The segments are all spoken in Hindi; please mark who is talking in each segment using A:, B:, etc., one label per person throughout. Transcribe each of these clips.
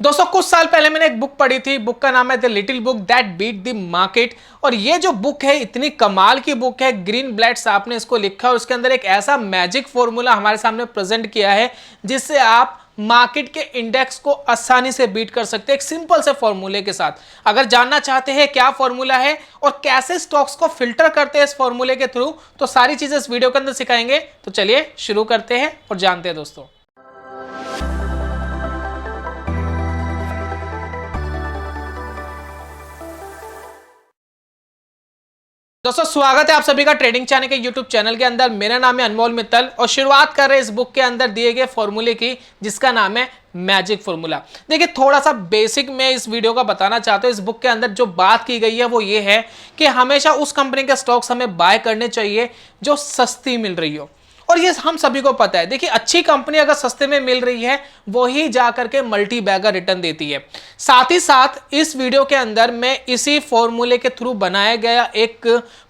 A: दोस्तों कुछ साल पहले मैंने एक बुक पढ़ी थी। बुक का नाम है the little book that beat the market. और ये जो बुक है इतनी कमाल की बुक है। ग्रीनब्लेट साहब ने इसको लिखा और उसके अंदर एक ऐसा मैजिक फॉर्मूला हमारे सामने प्रेजेंट किया है जिससे आप मार्केट के इंडेक्स को आसानी से बीट कर सकते हैं एक सिंपल से फॉर्मूले के साथ। अगर जानना चाहते हैं क्या फॉर्मूला है और कैसे स्टॉक्स को फिल्टर करते हैं इस फॉर्मूले के थ्रू, तो सारी चीजें इस वीडियो के अंदर सिखाएंगे। तो चलिए शुरू करते हैं और जानते हैं दोस्तों। दोस्तों स्वागत है आप सभी का ट्रेडिंग चैनल के यूट्यूब चैनल के अंदर। मेरा नाम है अनमोल मित्तल और शुरुआत कर रहे हैं इस बुक के अंदर दिए गए फॉर्मूले की जिसका नाम है मैजिक फॉर्मूला। देखिए थोड़ा सा बेसिक मैं इस वीडियो का बताना चाहता हूं। इस बुक के अंदर जो बात की गई है वो ये है कि हमेशा उस कंपनी के स्टॉक्स हमें बाय करने चाहिए जो सस्ती मिल रही हो। और ये हम सभी को पता है। देखिए अच्छी कंपनी अगर सस्ते में मिल रही है वो ही जाकर के मल्टी बैगर रिटर्न देती है। साथ ही साथ इस वीडियो के अंदर मैं इसी फॉर्मूले के थ्रू बनाया गया एक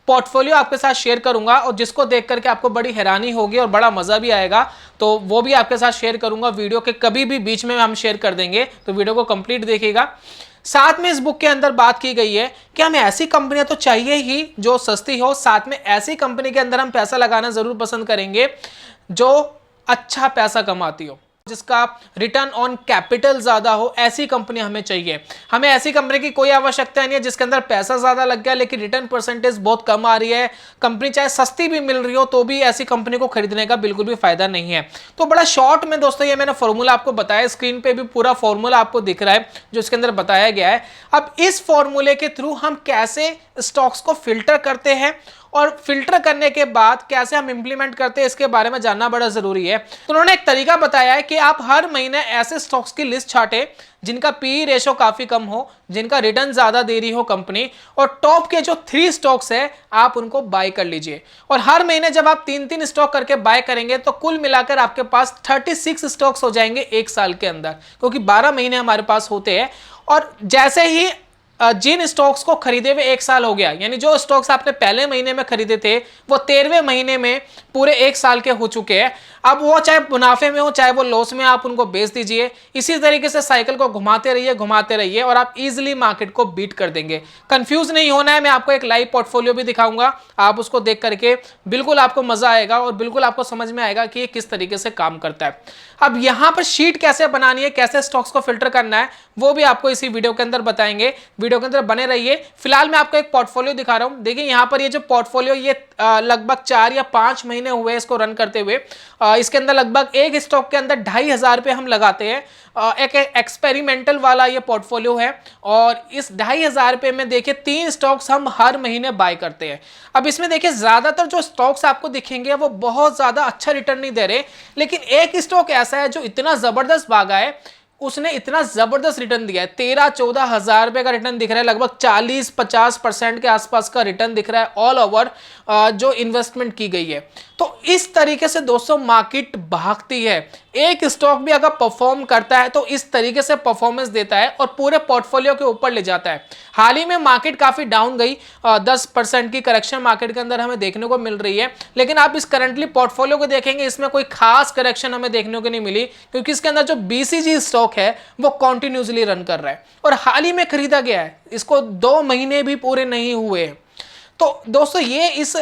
A: पोर्टफोलियो आपके साथ शेयर करूंगा और जिसको देख करके आपको बड़ी हैरानी होगी और बड़ा मजा भी आएगा। तो वो भी आपके साथ शेयर करूंगा। वीडियो के कभी भी बीच में हम शेयर कर देंगे, तो वीडियो को कंप्लीट देखिएगा। साथ में इस बुक के अंदर बात की गई है कि हमें ऐसी कंपनियां तो चाहिए ही जो सस्ती हो, साथ में ऐसी कंपनी के अंदर हम पैसा लगाना जरूर पसंद करेंगे जो अच्छा पैसा कमाती हो, जिसका रिटर्न ऑन कैपिटल ज्यादा हो। ऐसी कंपनी हमें चाहिए। हमें ऐसी कंपनी की कोई आवश्यकता नहीं है जिसके अंदर पैसा ज्यादा लग गया लेकिन रिटर्न परसेंटेज बहुत कम आ रही है। कंपनी चाहे सस्ती भी मिल रही हो तो भी ऐसी कंपनी को खरीदने का बिल्कुल भी फायदा नहीं है। तो बड़ा शॉर्ट में दोस्तों ये मैंने फॉर्मूला आपको बताया। स्क्रीन पे भी पूरा फॉर्मूला आपको दिख रहा है जो इसके अंदर बताया गया है। अब इस फॉर्मूले के थ्रू हम कैसे स्टॉक्स को फिल्टर करते हैं और फिल्टर करने के बाद कैसे हम इंप्लीमेंट करते हैं इसके बारे में जानना बड़ा जरूरी है। तो उन्होंने एक तरीका बताया है कि आप हर महीने ऐसे स्टॉक्स की लिस्ट छांटे जिनका पी रेशो काफी कम हो, जिनका रिटर्न ज्यादा दे रही हो कंपनी, और टॉप के जो 3 स्टॉक्स है आप उनको बाय कर लीजिए। और हर महीने जब आप 3-3 स्टॉक करके बाय करेंगे तो कुल मिलाकर आपके पास 36 स्टॉक्स हो जाएंगे एक साल के अंदर, क्योंकि 12 महीने हमारे पास होते हैं। और जैसे ही जिन स्टॉक्स को खरीदे हुए एक साल हो गया, यानी जो स्टॉक्स आपने पहले महीने में खरीदे थे वो 13वें महीने में पूरे एक साल के हो चुके हैं। अब वो चाहे मुनाफे में हो चाहे वो लॉस में, आप उनको बेच दीजिए। इसी तरीके से साइकिल को घुमाते रहिए और आप इजीली मार्केट को बीट कर देंगे। कंफ्यूज नहीं होना है। मैं आपको एक लाइव पोर्टफोलियो भी दिखाऊंगा, आप उसको देख करके बिल्कुल आपको मजा आएगा और बिल्कुल आपको समझ में आएगा कि ये किस तरीके से काम करता है। अब यहां पर शीट कैसे बनानी है, कैसे स्टॉक्स को फिल्टर करना है, वो भी आपको इसी वीडियो के अंदर बताएंगे। वीडियो के अंदर बने रहिए। फिलहाल मैं आपको एक पोर्टफोलियो दिखा रहा हूं। देखिए यहां पर ये जो पोर्टफोलियो ये लगभग 4 या 5 महीने हुए इसको रन करते हुए। इसके अंदर लगभग एक स्टॉक के अंदर 2500 रुपए हम लगाते हैं। एक एक्सपेरिमेंटल वाला ये पोर्टफोलियो है और इस 2500 रुपए में देखिए 3 स्टॉक्स हम हर महीने बाय करते हैं। अब इसमें देखिए ज्यादातर जो स्टॉक्स आपको दिखेंगे वो बहुत ज्यादा अच्छा रिटर्न नहीं दे रहे, लेकिन एक स्टॉक ऐसा है जो इतना जबरदस्त भागा है, उसने इतना जबरदस्त रिटर्न दिया है। 13-14 हजार रुपए का रिटर्न दिख रहा है। लगभग 40-50% के आसपास का रिटर्न दिख रहा है ऑल ओवर जो इन्वेस्टमेंट की गई है। तो इस तरीके से दोस्तों मार्केट भागती है। एक स्टॉक भी अगर परफॉर्म करता है तो इस तरीके से परफॉर्मेंस देता है और पूरे पोर्टफोलियो के ऊपर ले जाता है। हाल ही में मार्केट काफी डाउन गई, 10% की करेक्शन मार्केट के अंदर हमें देखने को मिल रही है, लेकिन आप इस करंटली पोर्टफोलियो को देखेंगे इसमें कोई खास करेक्शन हमें देखने को नहीं मिली, क्योंकि इसके अंदर जो बीसीजी स्टॉक है वो कंटिन्यूसली रन कर रहा है और हाल ही में खरीदा गया है। इसको 2 महीने भी पूरे नहीं हुए। तो दोस्तों ये इस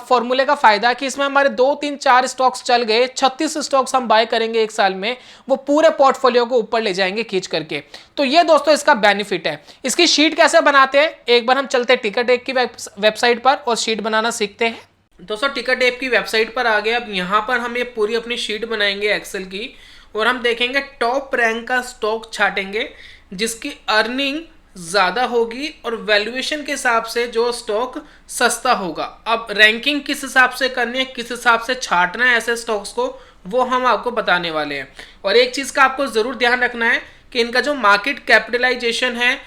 A: फॉर्मूले का फायदा है कि इसमें हमारे 2-3-4 स्टॉक्स चल गए, 36 स्टॉक्स हम बाय करेंगे एक साल में, वो पूरे पोर्टफोलियो को ऊपर ले जाएंगे खींच करके। तो ये दोस्तों इसका बेनिफिट है। इसकी शीट कैसे बनाते हैं, एक बार हम चलते हैं टिकट एक की वेबसाइट पर और शीट बनाना सीखते हैं। दोस्तों टिकट ऐप की वेबसाइट पर आ गए। अब यहाँ पर हम ये पूरी अपनी शीट बनाएंगे एक्सेल की और हम देखेंगे टॉप रैंक का स्टॉक छाटेंगे जिसकी अर्निंग ज्यादा होगी और वैल्यूएशन के हिसाब से जो स्टॉक सस्ता होगा। अब रैंकिंग किस हिसाब से करनी है, किस हिसाब से छाटना है ऐसे स्टॉक्स को, वो हम आपको बताने वाले हैं। और एक चीज का आपको जरूर ध्यान रखना है कि इनका जो मार्केट कैपिटलाइजेशन है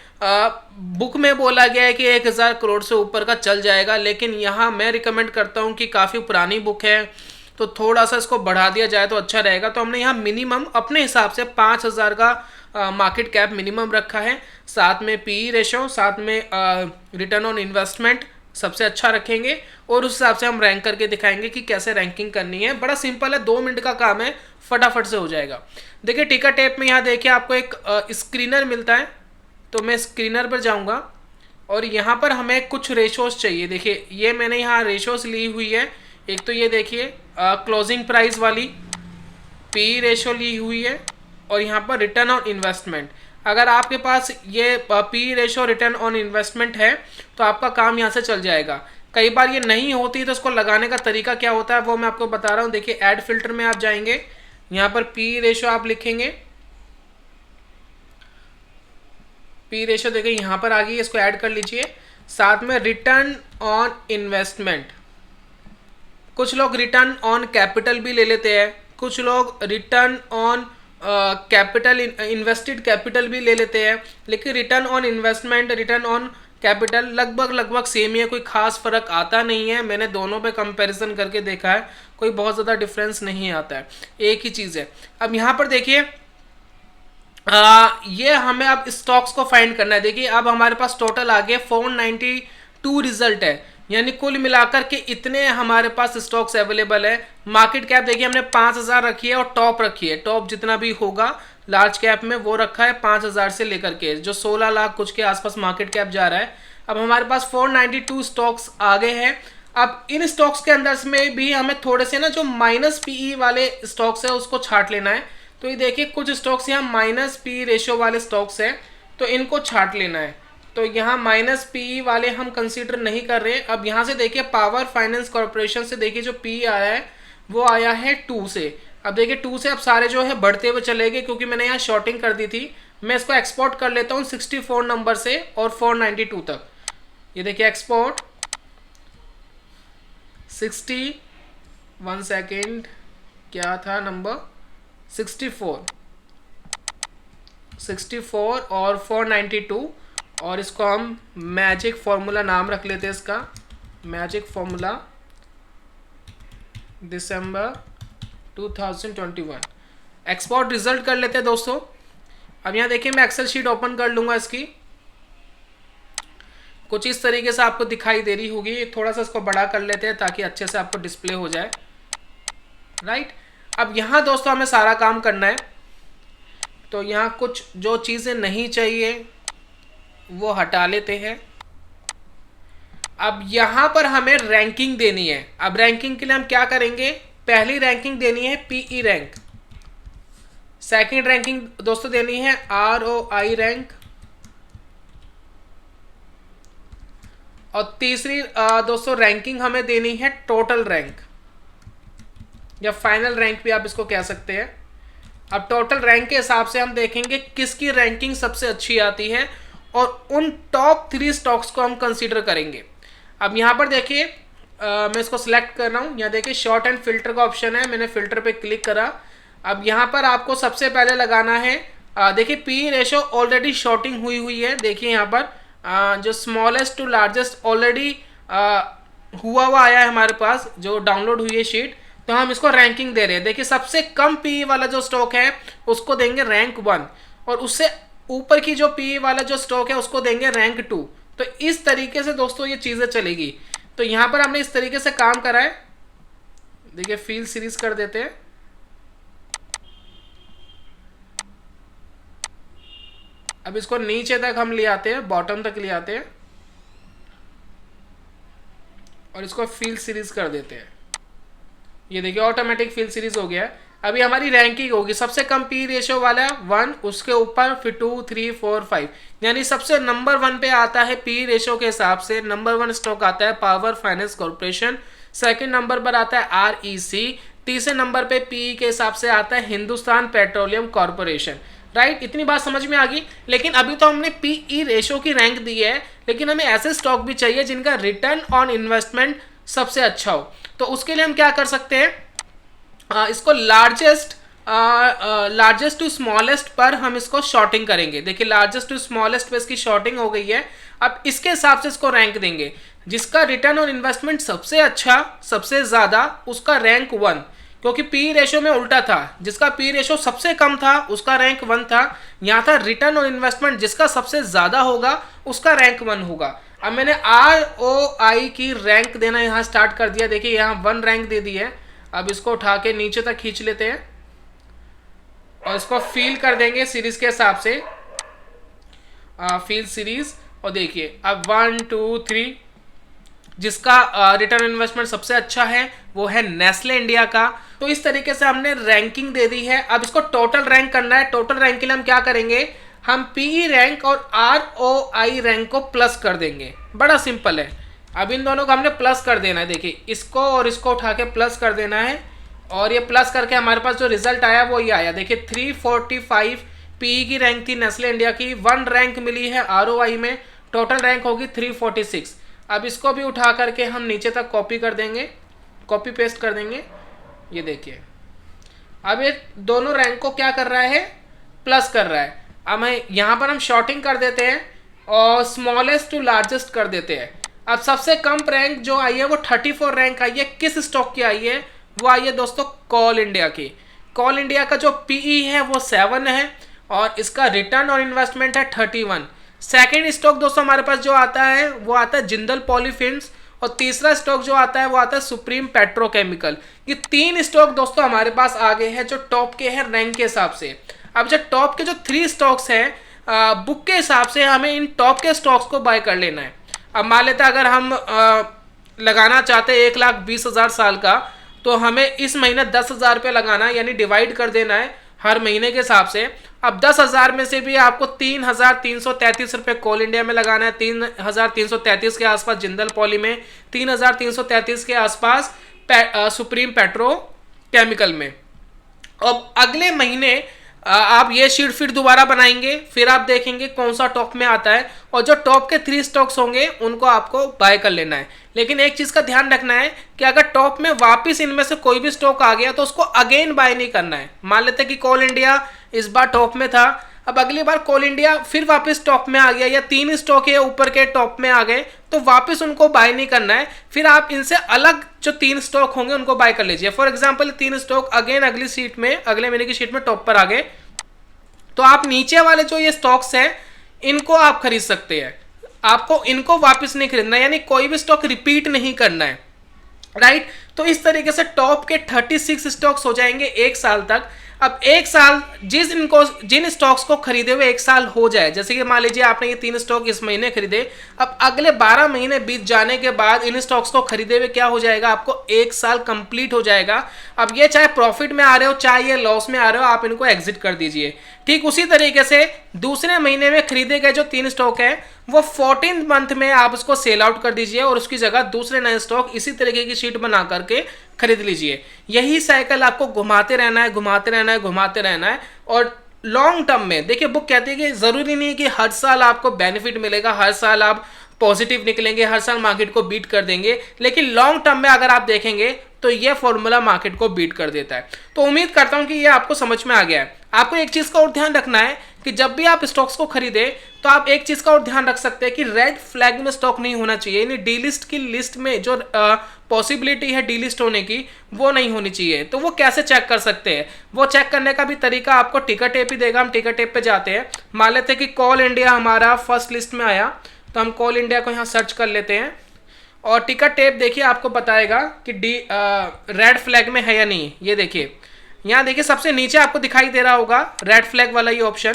A: बुक में बोला गया है कि 1000 करोड़ से ऊपर का चल जाएगा, लेकिन यहाँ मैं रिकमेंड करता हूँ कि काफी पुरानी बुक है तो थोड़ा सा इसको बढ़ा दिया जाए तो अच्छा रहेगा। तो हमने यहाँ मिनिमम अपने हिसाब से 5000 का मार्केट कैप मिनिमम रखा है, साथ में पी रेशो, साथ में रिटर्न ऑन इन्वेस्टमेंट, सबसे अच्छा रखेंगे और उस हिसाब से हम रैंक करके दिखाएंगे कि कैसे रैंकिंग करनी है। बड़ा सिंपल है, 2 मिनट का काम है, फटाफट से हो जाएगा। देखिए टिकट ऐप में यहाँ देखिए आपको एक स्क्रीनर मिलता है, तो मैं स्क्रीनर पर जाऊँगा और यहाँ पर हमें कुछ रेशोज चाहिए। देखिए ये मैंने यहाँ रेशोज ली हुई है। एक तो ये देखिए क्लोजिंग प्राइस वाली पी रेशो ली हुई है और यहाँ पर रिटर्न ऑन इन्वेस्टमेंट। अगर आपके पास ये P ratio return on investment है तो आपका काम यहाँ से चल जाएगा। कई बार ये नहीं होती तो इसको लगाने का तरीका क्या होता है वो मैं आपको बता रहा हूँ। देखिए ऐड फिल्टर में आप जाएंगे, यहाँ पर पी रेशो आप लिखेंगे, पी रेशो देखिए यहाँ पर आ गई, इसको ऐड कर लीजिए। साथ में रिटर्न ऑन इन्वेस्टमेंट, कुछ लोग रिटर्न ऑन कैपिटल भी ले लेते हैं, कुछ लोग return on capital invested capital भी ले लेते हैं, लेकिन return on investment return on capital लगभग सेम ही है, कोई खास फर्क आता नहीं है। मैंने दोनों पे कंपैरिजन करके देखा है, कोई बहुत ज़्यादा डिफरेंस नहीं आता है, एक ही चीज़ है। अब यहाँ पर देखिए ये हमें अब स्टॉक्स को फाइंड करना है। देखिए अब हमारे पास टोटल आ गया 492 रिजल्ट है, यानी कुल मिलाकर के इतने हमारे पास स्टॉक्स अवेलेबल है। मार्केट कैप देखिए हमने 5000 रखी है और टॉप रखी है, टॉप जितना भी होगा लार्ज कैप में वो रखा है 5000 से लेकर के जो 16 लाख कुछ के आसपास मार्केट कैप जा रहा है। अब हमारे पास 492 स्टॉक्स आ गए हैं। अब इन स्टॉक्स के अंदर में भी हमें थोड़े से ना जो माइनस पीई वाले स्टॉक्स है उसको छांट लेना है। तो ये देखिए कुछ स्टॉक्स यहाँ माइनस पी रेशो वाले स्टॉक्स हैं, तो इनको छांट लेना है। तो यहाँ माइनस पी वाले हम कंसीडर नहीं कर रहे। अब यहाँ से देखिए पावर फाइनेंस कॉर्पोरेशन से देखिए जो पी आया है वो आया है 2 से। अब देखिए 2 से अब सारे जो है बढ़ते हुए चले गए, क्योंकि मैंने यहाँ शॉर्टिंग कर दी थी। मैं इसको एक्सपोर्ट कर लेता हूँ 64 नंबर से और 492 तक। ये देखिए एक्सपोर्ट 1 सेकेंड क्या था नंबर 64 और 492 और इसको हम मैजिक फॉर्मूला नाम रख लेते हैं इसका, मैजिक फॉर्मूला दिसंबर 2021। एक्सपोर्ट रिजल्ट कर लेते हैं दोस्तों। अब यहाँ देखिए मैं एक्सेल शीट ओपन कर लूँगा, इसकी कुछ इस तरीके से आपको दिखाई दे रही होगी। थोड़ा सा इसको बड़ा कर लेते हैं ताकि अच्छे से आपको डिस्प्ले हो जाए, राइट। अब यहाँ दोस्तों हमें सारा काम करना है, तो यहाँ कुछ जो चीज़ें नहीं चाहिए वो हटा लेते हैं। अब यहाँ पर हमें रैंकिंग देनी है। अब रैंकिंग के लिए हम क्या करेंगे, पहली रैंकिंग देनी है पीई रैंक, सेकंड रैंकिंग दोस्तों देनी है आरओआई रैंक, और तीसरी दोस्तों रैंकिंग हमें देनी है टोटल रैंक या फाइनल रैंक भी आप इसको कह सकते हैं। अब टोटल रैंक के हिसाब से हम देखेंगे किसकी रैंकिंग सबसे अच्छी आती है और उन टॉप 3 स्टॉक्स को हम कंसीडर करेंगे। अब यहाँ पर देखिए मैं इसको सिलेक्ट कर रहा हूँ। यहाँ देखिए शॉर्ट एंड फिल्टर का ऑप्शन है, मैंने फिल्टर पे क्लिक करा। अब यहाँ पर आपको सबसे पहले लगाना है देखिए पी रेशो ऑलरेडी शॉर्टिंग हुई है। देखिए यहाँ पर जो स्मॉलेस्ट टू लार्जेस्ट ऑलरेडी हुआ आया है हमारे पास, जो डाउनलोड हुई है शीट, तो हम इसको रैंकिंग दे रहे हैं। देखिए सबसे कम पी वाला जो स्टॉक है उसको देंगे रैंक 1 और उससे ऊपर की जो पी वाला जो स्टॉक है उसको देंगे रैंक 2। तो इस तरीके से दोस्तों ये चीज़ें चलेगी। तो यहाँ पर हमने इस तरीके से काम करा है। देखिए फील्ड सीरीज कर देते हैं। अब इसको नीचे तक हम ले आते हैं, बॉटम तक ले आते हैं और इसको फील्ड सीरीज कर देते हैं। ये देखिए ऑटोमेटिक फील्ड सीरीज हो गया। अभी हमारी रैंकिंग होगी सबसे कम पी रेशो वाला 1, उसके ऊपर फिर 2, 3, 4, 5, यानी सबसे नंबर 1 पे आता है पी रेशो के हिसाब से। नंबर 1 स्टॉक आता है power finance corporation, second number पर आता है आरईसी, तीसरे नंबर पे पी के हिसाब से आता है हिंदुस्तान पेट्रोलियम कॉर्पोरेशन, राइट। इतनी बात समझ में आ गई। लेकिन अभी तो हमने पीई रेशो की रैंक दी है, लेकिन हमें ऐसे स्टॉक भी चाहिए जिनका रिटर्न ऑन इन्वेस्टमेंट सबसे अच्छा हो। तो उसके लिए हम क्या कर सकते हैं, इसको लार्जेस्ट टू स्मॉलेस्ट पर हम इसको शॉर्टिंग करेंगे। देखिए लार्जेस्ट टू स्मॉलेस्ट पे इसकी शॉर्टिंग हो गई है। अब इसके हिसाब से इसको रैंक देंगे। जिसका रिटर्न ऑन इन्वेस्टमेंट सबसे अच्छा सबसे ज़्यादा उसका रैंक 1, क्योंकि पी रेशो में उल्टा था, जिसका पी रेशो सबसे कम था उसका रैंक 1 था। यहाँ था रिटर्न ऑन इन्वेस्टमेंट जिसका सबसे ज़्यादा होगा उसका रैंक 1 होगा। अब मैंने ROI की रैंक देना यहाँ स्टार्ट कर दिया। देखिए यहाँ 1 रैंक दे दी है। अब इसको उठा के नीचे तक खींच लेते हैं और इसको फील कर देंगे सीरीज के हिसाब से, फील सीरीज। और देखिए अब 1 2 3 जिसका रिटर्न इन्वेस्टमेंट सबसे अच्छा है वो है नेस्ले इंडिया का। तो इस तरीके से हमने रैंकिंग दे दी है। अब इसको टोटल रैंक करना है। टोटल रैंक के लिए हम क्या करेंगे, हम पीई रैंक और ROI रैंक को प्लस कर देंगे। बड़ा सिंपल है। अब इन दोनों को हमने प्लस कर देना है। देखिए इसको और इसको उठा के प्लस कर देना है और ये प्लस करके हमारे पास जो रिजल्ट आया वो ये आया। देखिए 345 पीई की रैंक थी नेस्ले इंडिया की, 1 रैंक मिली है ROI में, टोटल रैंक होगी 346। अब इसको भी उठा करके हम नीचे तक कॉपी कर देंगे, कॉपी पेस्ट कर देंगे। ये देखिए अब ये दोनों रैंक को क्या कर रहा है, प्लस कर रहा है। अब यहाँ पर हम शॉर्टिंग कर देते हैं और स्मॉलेस्ट टू लार्जेस्ट कर देते हैं। अब सबसे कम रैंक जो आई है वो 34 रैंक आई है। किस स्टॉक की आई है, वो आई है दोस्तों कॉल इंडिया की। कॉल इंडिया का जो पीई है वो 7 है और इसका रिटर्न और इन्वेस्टमेंट है 31। सेकेंड स्टॉक दोस्तों हमारे पास जो आता है वो आता है जिंदल पॉलीफिल्म्स और तीसरा स्टॉक जो आता है वो आता है सुप्रीम पेट्रोकेमिकल। ये 3 स्टॉक दोस्तों हमारे पास आ गए हैं जो टॉप के हैं रैंक के हिसाब से। अब जो टॉप के जो 3 स्टॉक्स हैं बुक के हिसाब से हमें इन टॉप के स्टॉक्स को बाय कर लेना है। अब मान लेते हैं अगर हम लगाना चाहते हैं 1,20,000 साल का, तो हमें इस महीने 10,000 रुपये लगाना है, यानी डिवाइड कर देना है हर महीने के हिसाब से। अब 10,000 में से भी आपको 3,333 रुपये कोल इंडिया में लगाना है, 3,333 के आसपास जिंदल पॉली में, 3,333 के आसपास सुप्रीम पेट्रो केमिकल में। अब अगले महीने आप ये शीट फिर दोबारा बनाएंगे, फिर आप देखेंगे कौन सा टॉप में आता है और जो टॉप के 3 स्टॉक्स होंगे उनको आपको बाय कर लेना है। लेकिन एक चीज का ध्यान रखना है कि अगर टॉप में वापस इनमें से कोई भी स्टॉक आ गया तो उसको अगेन बाय नहीं करना है। मान लेते हैं कि कोल इंडिया इस बार टॉप में था, अब अगली बार कोल इंडिया फिर वापस टॉप में आ गया या 3 स्टॉक है ऊपर के टॉप में आ गए तो वापस उनको बाय नहीं करना है। फिर आप इनसे अलग जो 3 स्टॉक होंगे उनको बाय कर लीजिए। फॉर एग्जांपल 3 स्टॉक अगेन अगली शीट में, अगले महीने की शीट में टॉप पर आ गए, तो आप नीचे वाले जो ये स्टॉक्स हैं इनको आप खरीद सकते हैं। आपको इनको वापस नहीं खरीदना, यानी कोई भी स्टॉक रिपीट नहीं करना है, राइट। तो इस तरीके से टॉप के 36 स्टॉक्स हो जाएंगे 1 साल तक। अब 1 साल जिन स्टॉक्स को खरीदे हुए 1 साल हो जाए, जैसे कि मान लीजिए आपने ये 3 स्टॉक इस महीने खरीदे, अब अगले 12 महीने बीत जाने के बाद इन स्टॉक्स को खरीदे हुए क्या हो जाएगा, आपको 1 साल कंप्लीट हो जाएगा। अब ये चाहे प्रॉफिट में आ रहे हो चाहे ये लॉस में आ रहे हो, आप इनको एग्जिट कर दीजिए। ठीक उसी तरीके से दूसरे महीने में खरीदे गए जो 3 स्टॉक है वो 14th मंथ में आप उसको सेल आउट कर दीजिए और उसकी जगह दूसरे नए स्टॉक इसी तरीके की शीट बना करके खरीद लीजिए। यही साइकिल आपको घुमाते रहना है, घुमाते रहना है, घुमाते रहना है। और लॉन्ग टर्म में देखिए बुक कहती है कि जरूरी नहीं है कि हर साल आपको बेनिफिट मिलेगा, हर साल आप पॉजिटिव निकलेंगे, हर साल मार्केट को बीट कर देंगे, लेकिन लॉन्ग टर्म में अगर आप देखेंगे तो ये फॉर्मूला मार्केट को बीट कर देता है। तो उम्मीद करता हूं कि ये आपको समझ में आ गया है। आपको एक चीज का और ध्यान रखना है कि जब भी आप स्टॉक्स को खरीदे तो आप एक चीज का और ध्यान रख सकते हैं कि रेड फ्लैग में स्टॉक नहीं होना चाहिए, यानी डीलिस्ट की लिस्ट में जो पॉसिबिलिटी है डीलिस्ट होने की वो नहीं होनी चाहिए। तो वो कैसे चेक कर सकते हैं, वो चेक करने का भी तरीका आपको टिकर टेप ही देगा। हम टिकर टेप पे जाते हैं, मान लेते हैं कि कॉल इंडिया हमारा फर्स्ट लिस्ट में आया, तो हम कॉल इंडिया को यहाँ सर्च कर लेते हैं और टिकर टेप देखिए आपको बताएगा कि रेड फ्लैग में है या नहीं। ये देखिए यहाँ देखिए सबसे नीचे आपको दिखाई दे रहा होगा रेड फ्लैग वाला ये ऑप्शन,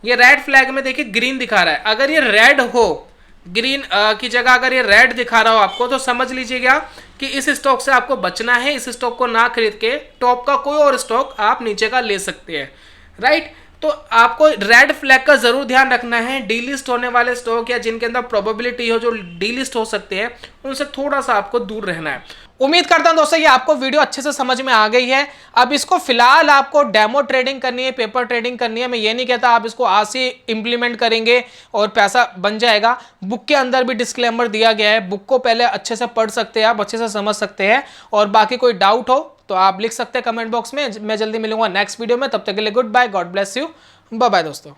A: ये रेड फ्लैग में देखिए ग्रीन दिखा रहा है। अगर ये रेड हो, ग्रीन की जगह अगर ये रेड दिखा रहा हो आपको, तो समझ लीजिएगा कि इस स्टॉक से आपको बचना है। इस स्टॉक को ना खरीद के टॉप का कोई और स्टॉक आप नीचे का ले सकते हैं, राइट। तो आपको रेड फ्लैग का जरूर ध्यान रखना है। डीलिस्ट होने वाले स्टॉक या जिनके अंदर प्रोबेबिलिटी हो जो डीलिस्ट हो सकते हैं उनसे थोड़ा सा आपको दूर रहना है। उम्मीद करता हूं दोस्तों ये आपको वीडियो अच्छे से समझ में आ गई है। अब इसको फिलहाल आपको डेमो ट्रेडिंग करनी है, पेपर ट्रेडिंग करनी है। मैं ये नहीं कहता आप इसको आज से इंप्लीमेंट करेंगे और पैसा बन जाएगा। बुक के अंदर भी डिस्क्लेमर दिया गया है, बुक को पहले अच्छे से पढ़ सकते हैं आप, अच्छे से समझ सकते हैं। और बाकी कोई डाउट हो तो आप लिख सकते हैं कमेंट बॉक्स में। मैं जल्दी मिलूंगा नेक्स्ट वीडियो में, तब तक के लिए good bye, god bless you, bye bye दोस्तों।